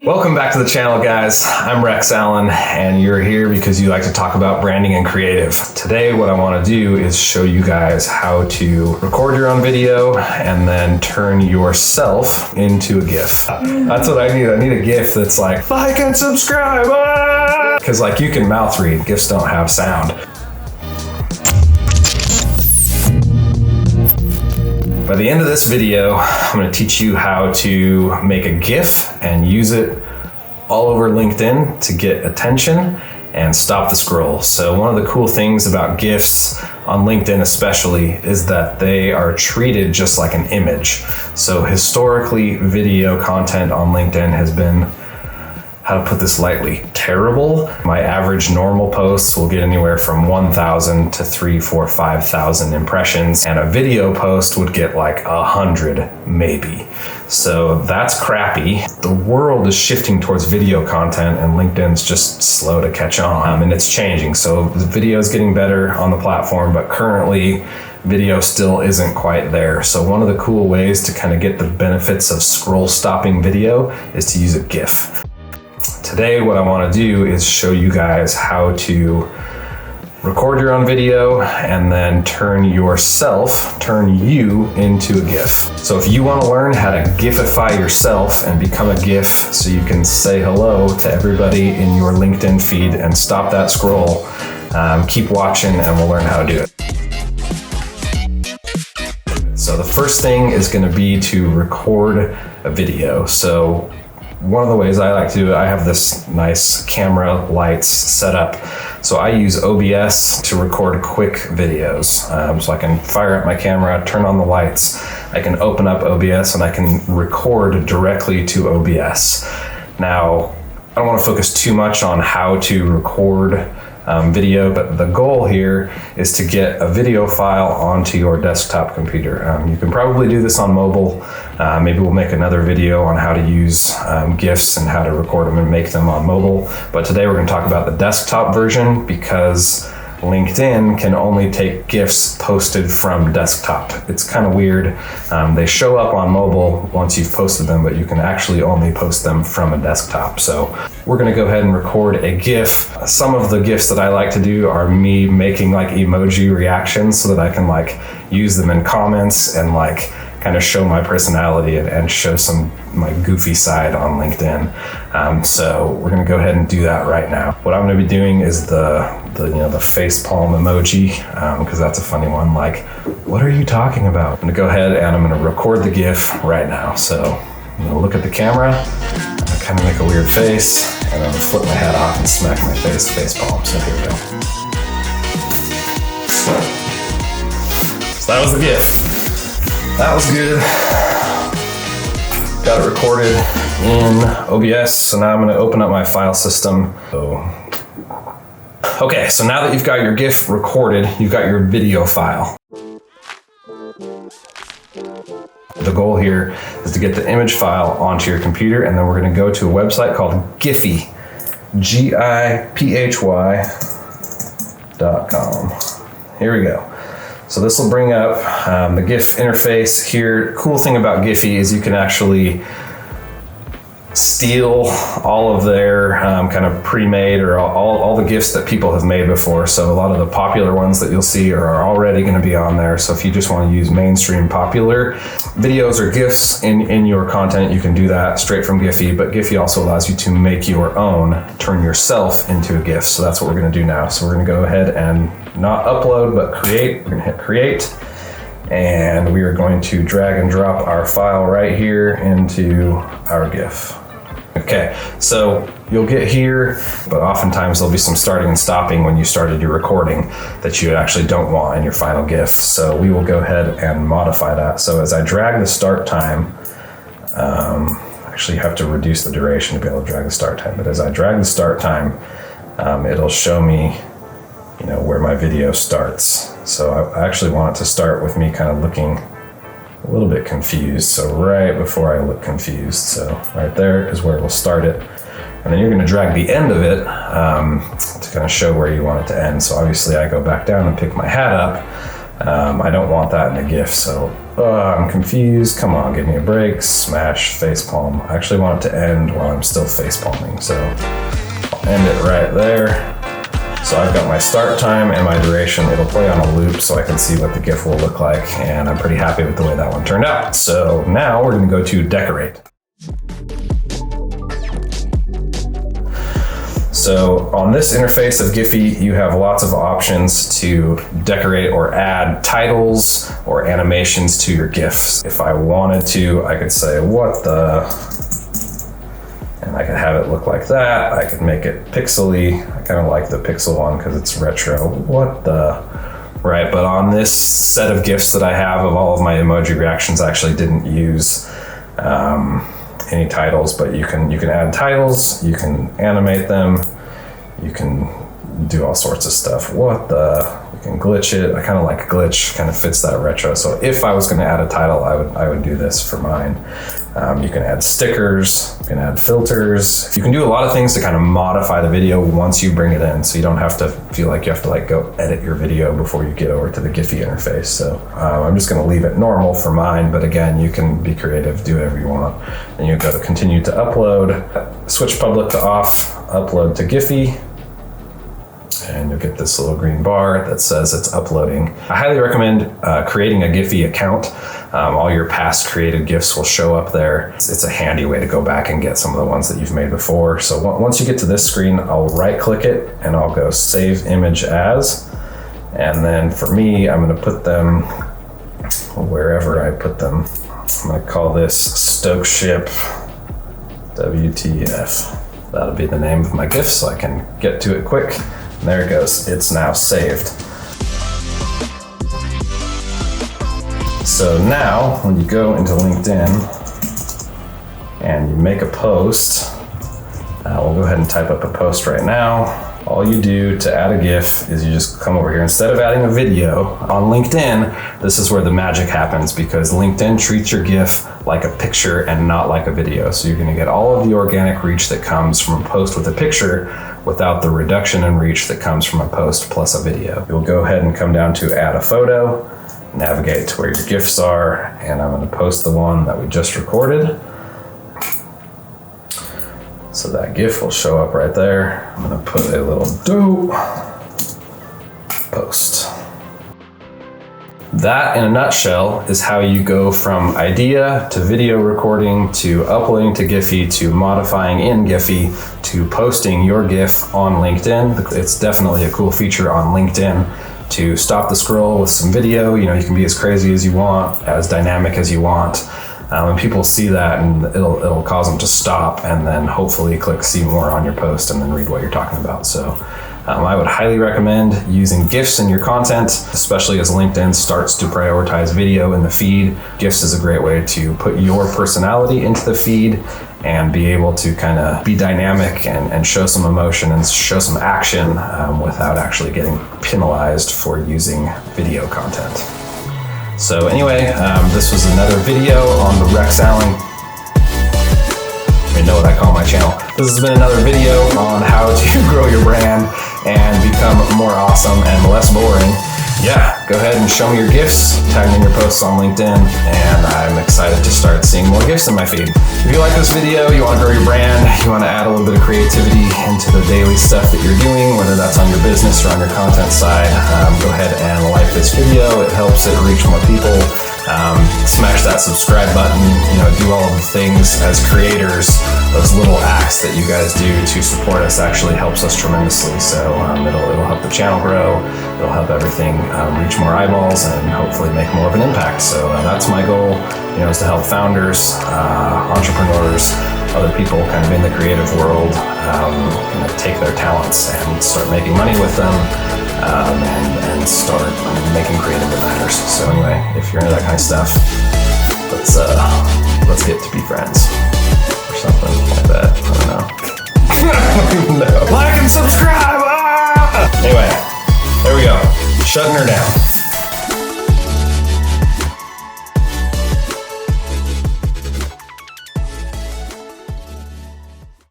Welcome back to the channel, guys. I'm Rex Allen, and you're here because you like to talk about branding and creative. Today, what I want to do is show you guys how to record your own video and then turn yourself into a GIF. That's what I need. I need a GIF that's like, like and subscribe, because like you can mouth read, GIFs don't have sound. By the end of this video, I'm going to teach you how to make a GIF and use it all over LinkedIn to get attention and stop the scroll. So one of the cool things about GIFs on LinkedIn especially is that they are treated just like an image. So historically, video content on LinkedIn has been, how to put this lightly, terrible. My average normal posts will get anywhere from 1,000 to 3,000, 4,000, 5,000 impressions, and a video post would get like 100 maybe. So that's crappy. The world is shifting towards video content, and LinkedIn's just slow to catch on, and it's changing. So the video is getting better on the platform, but currently video still isn't quite there. So one of the cool ways to kind of get the benefits of scroll stopping video is to use a GIF. Today, what I want to do is show you guys how to record your own video and then turn you into a GIF. So if you want to learn how to GIFify yourself and become a GIF so you can say hello to everybody in your LinkedIn feed and stop that scroll, keep watching and we'll learn how to do it. So the first thing is going to be to record a video. So one of the ways I like to do it, I have this nice camera lights set up. So I use OBS to record quick videos. So I can fire up my camera, turn on the lights, I can open up OBS and I can record directly to OBS. Now, I don't want to focus too much on how to record video, but the goal here is to get a video file onto your desktop computer. You can probably do this on mobile. Maybe we'll make another video on how to use GIFs and how to record them and make them on mobile. But today we're going to talk about the desktop version because LinkedIn can only take GIFs posted from desktop. It's kind of weird. They show up on mobile once you've posted them, but you can actually only post them from a desktop. So we're going to go ahead and record a GIF. Some of the GIFs that I like to do are me making like emoji reactions so that I can like use them in comments and like kind of show my personality and show some my goofy side on LinkedIn. So we're going to go ahead and do that right now. What I'm going to be doing is the face palm emoji, because that's a funny one. Like, what are you talking about? I'm going to go ahead and I'm going to record the GIF right now. So I'm going to look at the camera, I kind of make a weird face, and I'm going to flip my hat off and smack my face palm. So here we go. So that was the GIF. That was good. Got it recorded in OBS. So now I'm going to open up my file system. Okay, so now that you've got your GIF recorded, you've got your video file. The goal here is to get the image file onto your computer, and then we're going to go to a website called Giphy, GIPHY.com. Here we go. So this will bring up the GIF interface here. Cool thing about Giphy is you can actually steal all of their kind of pre-made or all the GIFs that people have made before. So a lot of the popular ones that you'll see are already going to be on there. So if you just want to use mainstream popular videos or GIFs in your content, you can do that straight from Giphy. But Giphy also allows you to make your own, turn yourself into a GIF. So that's what we're going to do now. So we're going to go ahead and not upload, but create. We're going to hit create. And we are going to drag and drop our file right here into our GIF. Okay, so you'll get here, but oftentimes there'll be some starting and stopping when you started your recording that you actually don't want in your final GIF. So we will go ahead and modify that. So as I drag the start time, actually you have to reduce the duration to be able to drag the start time, but as I drag the start time, it'll show me, where my video starts. So I actually want it to start with me kind of looking a little bit confused. So right before I look confused. So right there is where it will start it. And then you're going to drag the end of it to kind of show where you want it to end. So obviously I go back down and pick my hat up. I don't want that in a GIF. So I'm confused. Come on, give me a break. Smash facepalm. I actually want it to end while I'm still facepalming, so I'll end it right there. So I've got my start time and my duration. It'll play on a loop so I can see what the GIF will look like, and I'm pretty happy with the way that one turned out. So now we're gonna go to decorate. So on this interface of Giphy, you have lots of options to decorate or add titles or animations to your GIFs. If I wanted to, I could say, what the, and I could have it look like that. I could make it pixely. I kind of like the pixel one because it's retro. What the, right? But on this set of GIFs that I have of all of my emoji reactions, I actually didn't use any titles, but you can add titles, you can animate them, you can do all sorts of stuff. What the, you can glitch it. I kind of like glitch, kind of fits that retro. So if I was going to add a title, I would do this for mine. You can add stickers, you can add filters. You can do a lot of things to kind of modify the video once you bring it in, so you don't have to feel like you have to like go edit your video before you get over to the Giphy interface. So I'm just going to leave it normal for mine, but again, you can be creative, do whatever you want. And you go to continue to upload, switch public to off, upload to Giphy, and you'll get this little green bar that says it's uploading. I highly recommend creating a Giphy account. All your past created GIFs will show up there. It's a handy way to go back and get some of the ones that you've made before. So once you get to this screen, I'll right click it and I'll go save image as. And then for me, I'm gonna put them wherever I put them. I'm gonna call this Stoke Ship WTF. That'll be the name of my GIF so I can get to it quick. And there it goes, it's now saved. So now, when you go into LinkedIn and you make a post, we'll go ahead and type up a post right now. All you do to add a GIF is you just come over here. Instead of adding a video on LinkedIn, this is where the magic happens, because LinkedIn treats your GIF like a picture and not like a video. So you're gonna get all of the organic reach that comes from a post with a picture without the reduction in reach that comes from a post plus a video. You'll go ahead and come down to add a photo, navigate to where your GIFs are, and I'm gonna post the one that we just recorded. So that GIF will show up right there. I'm gonna put a little dope post. That, in a nutshell, is how you go from idea to video recording to uploading to Giphy to modifying in Giphy to posting your GIF on LinkedIn. It's definitely a cool feature on LinkedIn to stop the scroll with some video. You know, you can be as crazy as you want, as dynamic as you want. And people see that, and it'll cause them to stop and then hopefully click see more on your post and then read what you're talking about. So I would highly recommend using GIFs in your content, especially as LinkedIn starts to prioritize video in the feed. GIFs is a great way to put your personality into the feed and be able to kind of be dynamic and show some emotion and show some action without actually getting penalized for using video content. So anyway, this was another video on the Rex Allen. You know what I call my channel. This has been another video on how to grow your brand and become more awesome and less boring. Yeah, go ahead and show me your GIFs, tag me in your posts on LinkedIn, and I'm excited to start seeing more GIFs in my feed. If you like this video, you want to grow your brand, you want to add a little bit of creativity into the daily stuff that you're doing, whether that's on your business or on your content side, go ahead and like this video. It helps it reach more people. Smash that subscribe button, you know, do all of the things as creators. Those little acts that you guys do to support us actually helps us tremendously. So it'll help the channel grow, it'll help everything reach more eyeballs and hopefully make more of an impact. So that's my goal, you know, is to help founders, entrepreneurs, other people kind of in the creative world, kind of take their talents and start making money with them. And start making creative that matters. So anyway, if you're into that kind of stuff, let's get to be friends or something like that. I don't know. I don't even know. Like and subscribe. Anyway, there we go. Shutting her down.